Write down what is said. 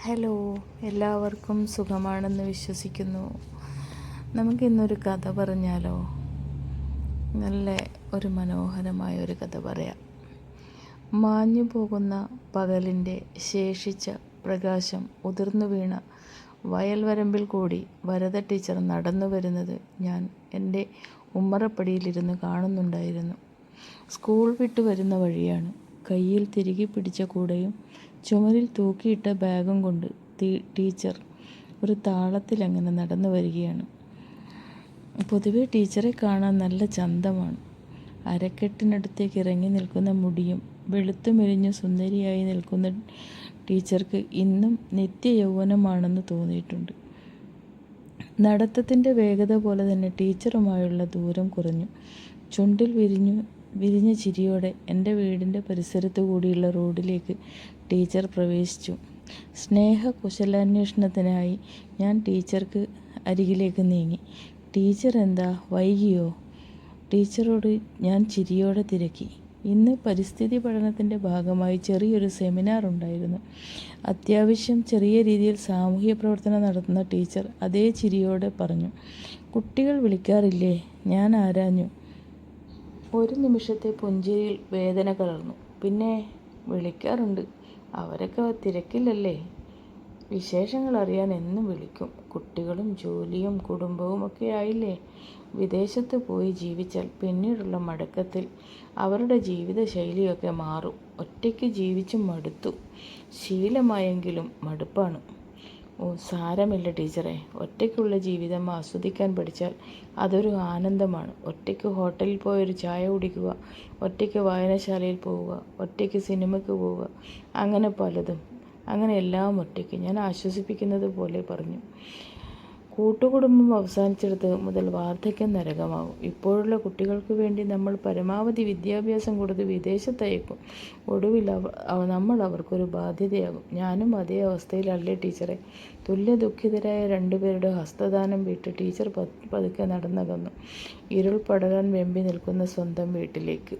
Hello, എല്ലാവർക്കും സുഖമാണെന്ന് വിശ്വസിക്കുന്നു. നമുക്കിന്നൊരു കഥ പറഞ്ഞാലോ? നല്ല ഒരു മനോഹരമായ ഒരു കഥ പറയാം. മാഞ്ഞു പോകുന്ന പകലിൻ്റെ ശേഷിച്ച പ്രകാശം ഉതിർന്നു വീണ വയൽവരമ്പിൽ കൂടി വരദ ടീച്ചർ നടന്നു വരുന്നത് ഞാൻ എൻ്റെ ഉമ്മറപ്പടിയിലിരുന്ന് കാണുന്നുണ്ടായിരുന്നു. സ്കൂൾ വിട്ടു വരുന്ന വഴിയാണ്. കയ്യിൽ തിരികെ പിടിച്ച കൂടയും ചുമരിൽ തൂക്കിയിട്ട ബാഗും കൊണ്ട് ടീച്ചർ ഒരു താളത്തിലങ്ങനെ നടന്നു വരികയാണ്. പൊതുവെ ടീച്ചറെ കാണാൻ നല്ല ചന്തമാണ്. അരക്കെട്ടിനടുത്തേക്ക് ഇറങ്ങി നിൽക്കുന്ന മുടിയും വെളുത്തു മെലിഞ്ഞു സുന്ദരിയായി നിൽക്കുന്ന ടീച്ചർക്ക് ഇന്നും നിത്യയൗവനമാണെന്ന് തോന്നിയിട്ടുണ്ട്. നടത്തത്തിൻ്റെ വേഗത പോലെ തന്നെ ടീച്ചറുമായുള്ള ദൂരം കുറഞ്ഞു. ചുണ്ടിൽ വിരിഞ്ഞ ചിരിയോടെ എൻ്റെ വീടിൻ്റെ പരിസരത്തു കൂടിയുള്ള റോഡിലേക്ക് ടീച്ചർ പ്രവേശിച്ചു. കുശലാന്വേഷണത്തിനായി ഞാൻ ടീച്ചർക്ക് അരികിലേക്ക് നീങ്ങി. ടീച്ചർ എന്താ വൈകിയോ? ടീച്ചറോട് ഞാൻ ചിരിയോടെ തിരക്കി. ഇന്ന് പരിസ്ഥിതി പഠനത്തിൻ്റെ ഭാഗമായി ചെറിയൊരു സെമിനാർ ഉണ്ടായിരുന്നു. അത്യാവശ്യം ചെറിയ രീതിയിൽ സാമൂഹ്യ പ്രവർത്തനം നടത്തുന്ന ടീച്ചർ അതേ ചിരിയോടെ പറഞ്ഞു. കുട്ടികൾ വിളിക്കാറില്ലേ? ഞാൻ ആരാഞ്ഞു. ഒരു നിമിഷത്തെ പുഞ്ചിരിയിൽ വേദന കലർന്നു. പിന്നെ വിളിക്കാറുണ്ട്. അവരൊക്കെ തിരക്കില്ലല്ലേ? വിശേഷങ്ങൾ അറിയാൻ എന്നും വിളിക്കും. കുട്ടികളും ജോലിയും കുടുംബവും ഒക്കെ ആയില്ലേ? വിദേശത്ത് പോയി ജീവിച്ചാൽ പിന്നീടുള്ള മടക്കത്തിൽ അവരുടെ ജീവിത ശൈലിയൊക്കെ മാറും. ഒറ്റയ്ക്ക് ജീവിച്ചും മടുത്തു. ശീലമായെങ്കിലും മടുപ്പാണ്. ഓ, സാരമില്ല ടീച്ചറെ. ഒറ്റയ്ക്കുള്ള ജീവിതം ആസ്വദിക്കാൻ പഠിച്ചാൽ അതൊരു ആനന്ദമാണ്. ഒറ്റയ്ക്ക് ഹോട്ടലിൽ പോയൊരു ചായ കുടിക്കുക, ഒറ്റയ്ക്ക് വായനശാലയിൽ പോവുക, ഒറ്റയ്ക്ക് സിനിമയ്ക്ക് പോവുക, അങ്ങനെ പലതും. അങ്ങനെ എല്ലാം ഒറ്റയ്ക്ക്. ഞാൻ ആശ്വസിപ്പിക്കുന്നത് പോലെ പറഞ്ഞു. കൂട്ടുകുടുംബം അവസാനിച്ചിടത്ത് മുതൽ വാർദ്ധക്യം നരകമാകും. ഇപ്പോഴുള്ള കുട്ടികൾക്ക് വേണ്ടി നമ്മൾ പരമാവധി വിദ്യാഭ്യാസം കൊടുത്ത് വിദേശത്തയക്കും. ഒടുവിൽ നമ്മൾ അവർക്കൊരു ബാധ്യതയാകും. ഞാനും അതേ അവസ്ഥയിലല്ലേ ടീച്ചറെ? തുല്യ ദുഃഖിതരായ രണ്ടുപേരുടെ ഹസ്തദാനം വിട്ട് ടീച്ചർ പതുക്കെ നടന്നകന്നു. ഇരുൾ പടരാൻ വെമ്പി നിൽക്കുന്ന സ്വന്തം വീട്ടിലേക്ക്.